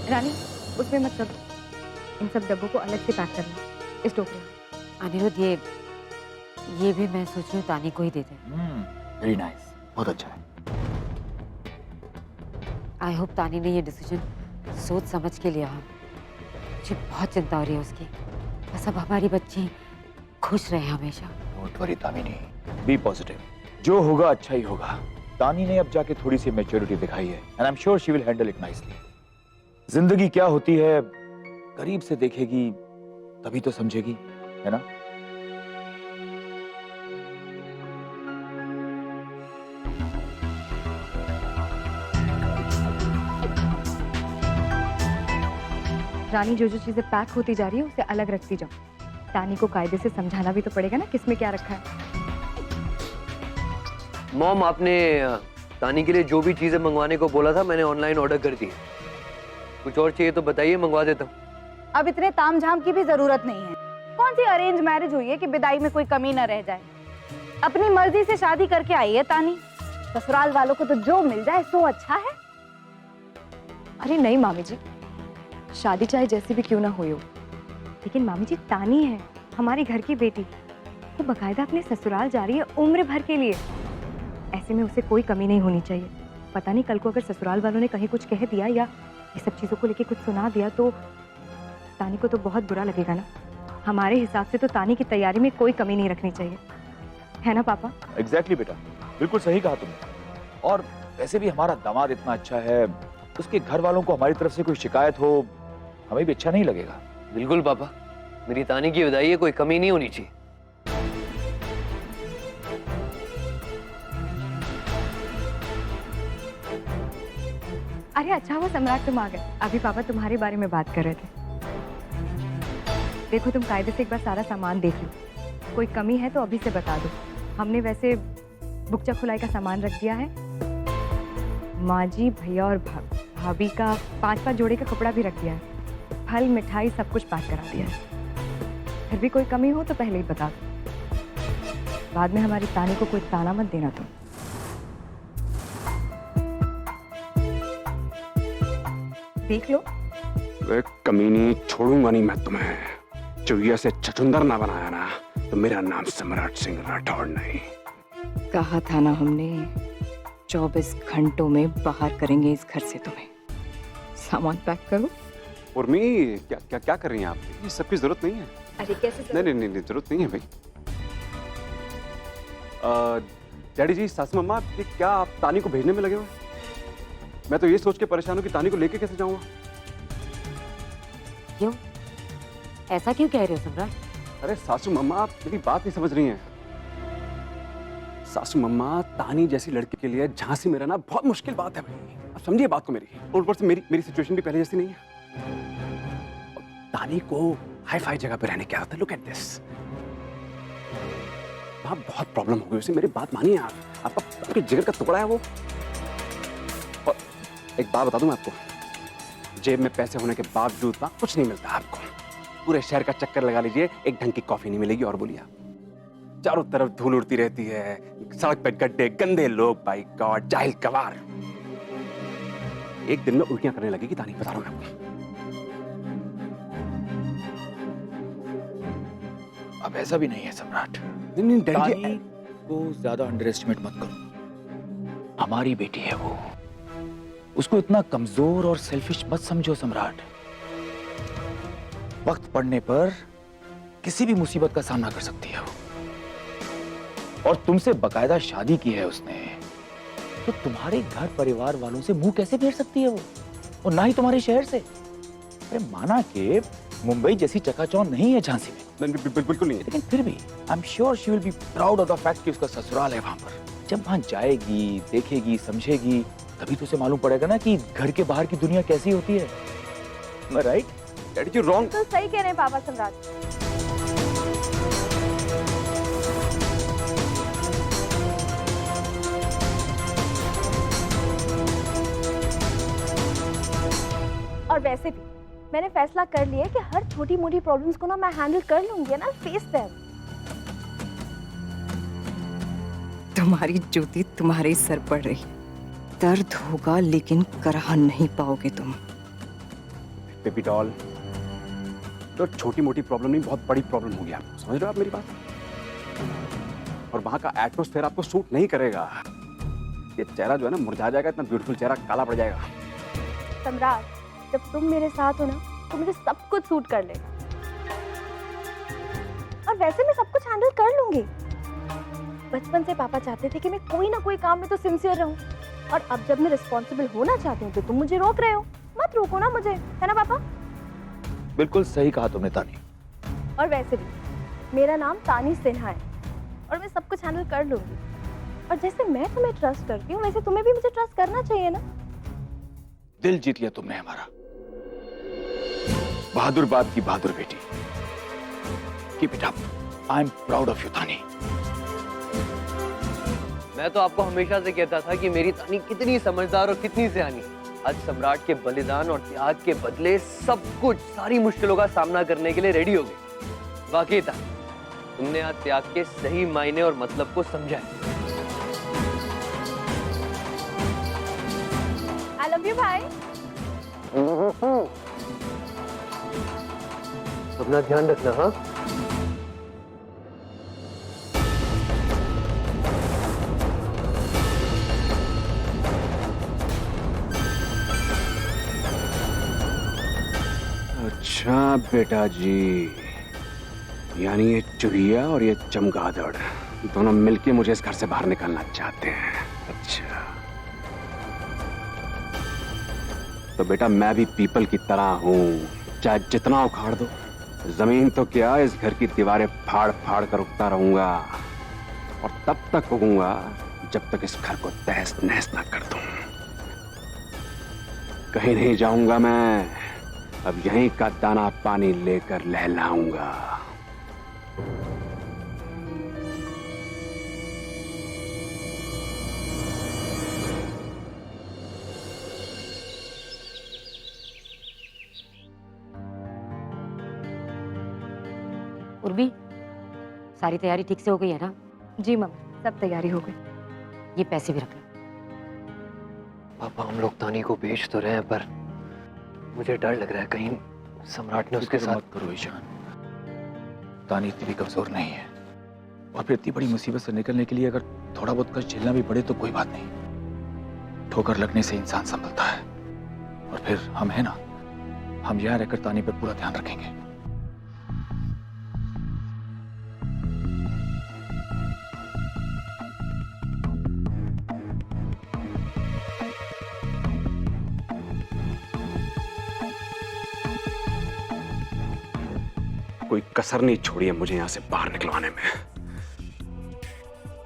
रानी उसमें मत करो, इन सब डब्बों को अलग से पैक करना इस टोकरे में। अनिरुद्ध ये भी मैं सोच रही हूँ तानी को ही दे दें। वेरी नाइस, बहुत अच्छा है। आई होप तानी ने ये डिसीजन सोच समझ के लिया हो। मुझे बहुत चिंता हो रही है उसकी। बस अब हमारी बच्ची खुश रहे हमेशा। Don't worry Damini, be positive. जो होगा अच्छा ही होगा। तानी ने अब जाके थोड़ी सी मैच्योरिटी दिखाई है and I am sure she will handle it nicely. जिंदगी क्या होती है करीब से देखेगी तभी तो समझेगी, है ना? रानी जो जो चीजें पैक होती जा रही है उसे अलग रखती जाओ। तानी को कायदे से समझाना भी तो पड़ेगा ना किसमें क्या रखा है। मॉम, आपने तानी के लिए जो भी चीजें मंगवाने को बोला था मैंने ऑनलाइन ऑर्डर कर दी। कुछ और चाहिए तो बताइए, मंगवा देता हूँ। अब इतने तामझाम की भी जरूरत नहीं है। कौन सी अरेंज मैरिज हुई है कि विदाई में कोई कमी न रह जाए। अपनी मर्जी से शादी करके आई है तानी, ससुराल वालों को तो जो मिल जाए सो अच्छा है। अरे नहीं मामी जी, शादी चाहे जैसी भी क्यों ना हुई हो, लेकिन मामी जी तानी है हमारे घर की बेटी, वो बकायदा अपने ससुराल जा रही है उम्र भर के लिए। ऐसे में उसे कोई कमी नहीं होनी चाहिए। पता नहीं कल को अगर ससुराल वालों ने कहीं कुछ कह दिया या ये सब चीजों को लेके कुछ सुना दिया तो तानी को तो बहुत बुरा लगेगा ना। हमारे हिसाब से तो तानी की तैयारी में कोई कमी नहीं रखनी चाहिए, है ना पापा? एग्जैक्टली बेटा, बिल्कुल सही कहा तुमने। और वैसे भी हमारा दामाद इतना अच्छा है, उसके घर वालों को हमारी तरफ से कोई शिकायत हो हमें भी अच्छा नहीं लगेगा। बिल्कुल पापा, मेरी तानी की विदाई है, कोई कमी नहीं होनी चाहिए। अरे अच्छा हुआ सम्राट तुम आ गए। अभी पापा तुम्हारे बारे में बात कर रहे थे। देखो तुम कायदे से एक बार सारा सामान देख लो, कोई कमी है तो अभी से बता दो। हमने वैसे बुकचा खुलाई का सामान रख दिया है, माँ जी भैया और भाभी का 5-5 जोड़े का कपड़ा भी रख दिया है, फल मिठाई सब कुछ पैक करा दिया है। फिर भी कोई कमी हो तो पहले ही बता दो, बाद में हमारी तानी को कोई ताना मत देना तुम। देख लो। वे कमीनी, छोड़ूंगा नहीं मैं तुम्हें। चुहिया से चचुंदर ना बनाया ना तो मेरा नाम सम्राट सिंह राठौड़ नहीं। कहा था ना हमने 24 घंटों में बाहर करेंगे इस घर से तुम्हें। सामान पैक करो। उर्मी, क्या कर रही हैं आप? ये सबकी जरूरत नहीं है। अरे कैसे? नहीं, जरूरत नहीं है भाई। डैडी जी, सासू मम्मा, ये क्या आप तानी को भेजने में लगे हुए? मैं तो ये सोच के परेशान हूँ कि तानी को लेके कैसे जाऊंगा। क्यों? ऐसा क्यों कह रहे हो सम्राट? अरे सासू मम्मा, आप मेरी बात नहीं समझ रही हैं। सासू मम्मा, तानी जैसी लड़की के लिए झांसी में रहना बहुत मुश्किल बात है भाई। आप समझिए बात को मेरी। और ऊपर से मेरी सिचुएशन भी पहले जैसी नहीं है। तानी को हाई फाई जगह पे रहने की आदत है। Look at this. वहां बहुत प्रॉब्लम हो गई उसे। मेरी बात मानिए आप। आपके जिगर का टुकड़ा है वो। और एक बात बता दूं मैं आपको, जेब में पैसे होने के बावजूद ना कुछ नहीं मिलता आपको। पूरे शहर का चक्कर लगा लीजिए, एक ढंग की कॉफी नहीं मिलेगी। और बोलिए, चारों तरफ धूल उड़ती रहती है, सड़क पे गड्ढे, गंदे लोग, बाई गॉड, जाहिल गवार। एक दिन में उल्टियां करने लगेगी तानी, बता रहा हूं मैं आपको। अब ऐसा भी नहीं है सम्राट। नहीं, तानी को ज्यादा अंडर एस्टिमेट मत करो। हमारी बेटी है वो, उसको इतना कमजोर और सेल्फिश मत समझो सम्राट। वक्त पड़ने पर किसी भी मुसीबत का सामना कर सकती है वो। और तुमसे बकायदा शादी की है उसने, तो तुम्हारे घर परिवार वालों से मुंह कैसे फेर सकती है वो? और ना ही तुम्हारे शहर से। अरे माना कि मुंबई जैसी चकाचौंध नहीं है झांसी में, बिल्कुल नहीं है, लेकिन फिर भी I am sure she will be proud of the fact कि उसका ससुराल है वहां पर। जब वहां जाएगी, देखेगी, समझेगी, तभी तो उसे मालूम पड़ेगा ना कि घर के बाहर की दुनिया कैसी होती है। राइट? डैडी जी रॉन्ग। तो सही कह रहे हैं पापा सम्राट। और वैसे भी मैंने फैसला कर लिया कि हर छोटी मोटी प्रॉब्लम्स को ना मैं हैंडल कर लूंगी ना, फेस देम। तुम्हारी जूती तुम्हारे सर पड़ रही, दर्द होगा लेकिन कराह नहीं पाओगे तुम। बेबी डॉल, तो छोटी मोटी प्रॉब्लम नहीं, बहुत बड़ी प्रॉब्लम हो गया। समझ रहे हो आप मेरी बात? और वहां का एटमॉस्फेयर आपको सूट नहीं करेगा। ये चेहरा जो है ना मुरझा जाएगा, इतना ब्यूटीफुल चेहरा काला पड़ जाएगा। सम्राट, जब तुम मेरे साथ हो ना तो मुझे सब कुछ सूट कर लेगा। और वैसे मैं सब कुछ हैंडल कर लूंगी। बचपन से पापा चाहते थे कि मैं कोई ना कोई काम में तो सिंसियर रहूं, और अब जब मैं रिस्पॉन्सिबल होना चाहती हूँ तो तुम मुझे रोक रहे हो। मत रोको ना मुझे, है ना पापा? बिल्कुल सही कहा तुमने तानी। और वैसे भी मेरा नाम तानी सिन्हा है और मैं सब कुछ हैंडल कर लूंगी। और जैसे मैं तुम्हें ट्रस्ट करती हूँ वैसे तुम्हें भी मुझे ट्रस्ट करना चाहिए ना। दिल जीत लिया तुमने हमारा। बहादुर बाप की बहादुर बेटी। Keep it up. I am proud of you तानी। मैं तो आपको हमेशा से कहता था कि मेरी तानी कितनी समझदार और कितनी सियानी। आज सम्राट के बलिदान और त्याग के बदले सब कुछ, सारी मुश्किलों का सामना करने के लिए रेडी हो गई। वाकई था, तुमने आज त्याग के सही मायने और मतलब को समझा है। आई लव यू भाई। अपना ध्यान रखना। हाँ, अच्छा बेटा जी, यानी ये चुहिया और ये चमगादड़ दोनों मिलके मुझे इस घर से बाहर निकालना चाहते हैं। अच्छा, तो बेटा मैं भी पीपल की तरह हूं, चाहे जितना उखाड़ दो, जमीन तो क्या इस घर की दीवारें फाड़ फाड़ कर उगता रहूंगा, और तब तक उगूंगा जब तक इस घर को तहस नहस ना कर दूं। कहीं नहीं जाऊंगा मैं, अब यहीं का दाना पानी लेकर लहलाऊंगा। उर्मी, सारी तैयारी ठीक से हो गई है ना? जी मम्मी, सब तैयारी हो गई। ये पैसे भी रख लो। पापा हम लोग तानी को बेच तो रहे हैं, पर मुझे डर लग रहा है कहीं सम्राट ने उसके साथ। मत करो ईशान, तानी इतनी भी कमजोर नहीं है, और फिर इतनी बड़ी मुसीबत से निकलने के लिए अगर थोड़ा बहुत कष्ट झेलना भी पड़े तो कोई बात नहीं। ठोकर लगने से इंसान संभलता है, और फिर हम है ना, हम यहाँ रहकर तानी पर पूरा ध्यान रखेंगे। कोई कसर नहीं छोड़ी है मुझे यहां से बाहर निकलवाने में,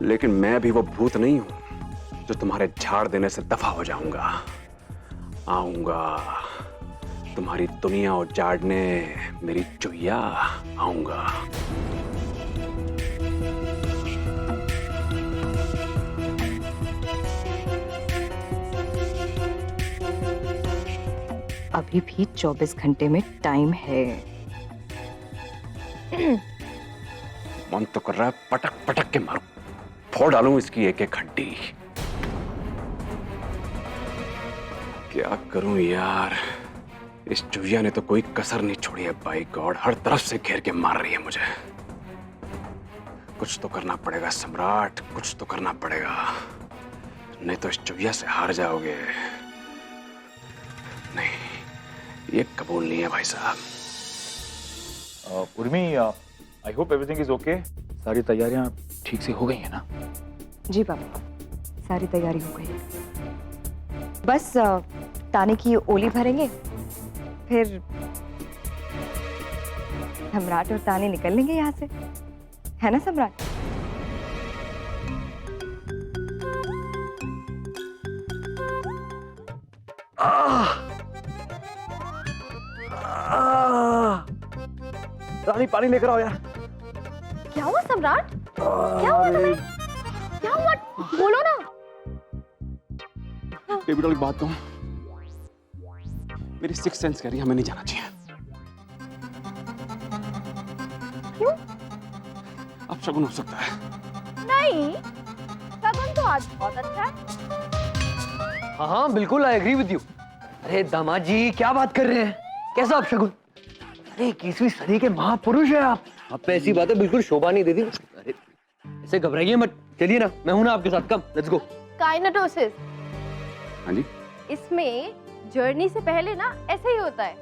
लेकिन मैं भी वो भूत नहीं हूं जो तुम्हारे झाड़ देने से दफा हो जाऊंगा। आऊंगा तुम्हारी दुनिया उजाड़ने, मेरी चुहिया आऊंगा। अभी भी 24 घंटे में टाइम है। मन तो कर रहा है पटक पटक के मारूं, फोड़ डालूं इसकी एक एक हड्डी। क्या करूं यार, इस चुहिया ने तो कोई कसर नहीं छोड़ी है। बाई गॉड, हर तरफ से घेर के मार रही है मुझे। कुछ तो करना पड़ेगा सम्राट, कुछ तो करना पड़ेगा, नहीं तो इस चुहिया से हार जाओगे। नहीं, ये कबूल नहीं है भाई साहब। Urmi, I hope everything is okay. सारी तैयारियां ठीक से हो गई है ना? जी पापा, सारी तैयारी हो गई है। बस ताने की ओली भरेंगे, फिर सम्राट और ताने निकल लेंगे यहाँ से, है ना सम्राट? रानी पानी लेकर आओ यार। क्या हुआ सम्राट? क्या हुआ तुम्हें? क्या हुआ? बोलो ना। बेबी डॉल, एक बात कहूं, मेरी सिक्स सेंस कह रही है हमें नहीं जाना चाहिए। क्यों? अब शगुन हो सकता है। नहीं, शगुन तो आज बहुत अच्छा है। हाँ हाँ बिल्कुल, आई एग्री विद यू। अरे दामाद जी क्या बात कर रहे हैं? कैसा आप शगुन? अरे 21वीं सदी के महापुरुष है आप पे ऐसी बातें बिल्कुल शोभा नहीं देती। अरे ऐसे घबराइए मत, चलिए ना, मैं हूं ना आपके साथ, कम लेट्स गो। काइनेटोसिस, हाँ जी, इसमें जर्नी से पहले ना ऐसे ही होता है।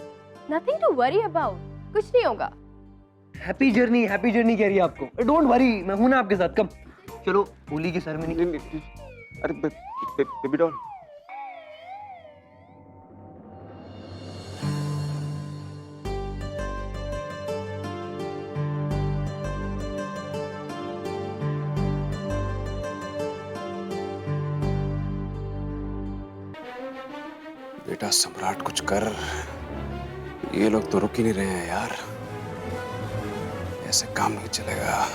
नथिंग टू वरी अबाउट, कुछ नहीं होगा। हैप्पी जर्नी कह रही है आपको। डोंट वरी, मैं हूं ना आपके साथ, कम। चलो होली की सेरेमनी। अरे बेबी डॉल, बेटा सम्राट कुछ कर, ये लोग तो रुक ही नहीं रहे हैं यार, ऐसे काम नहीं चलेगा।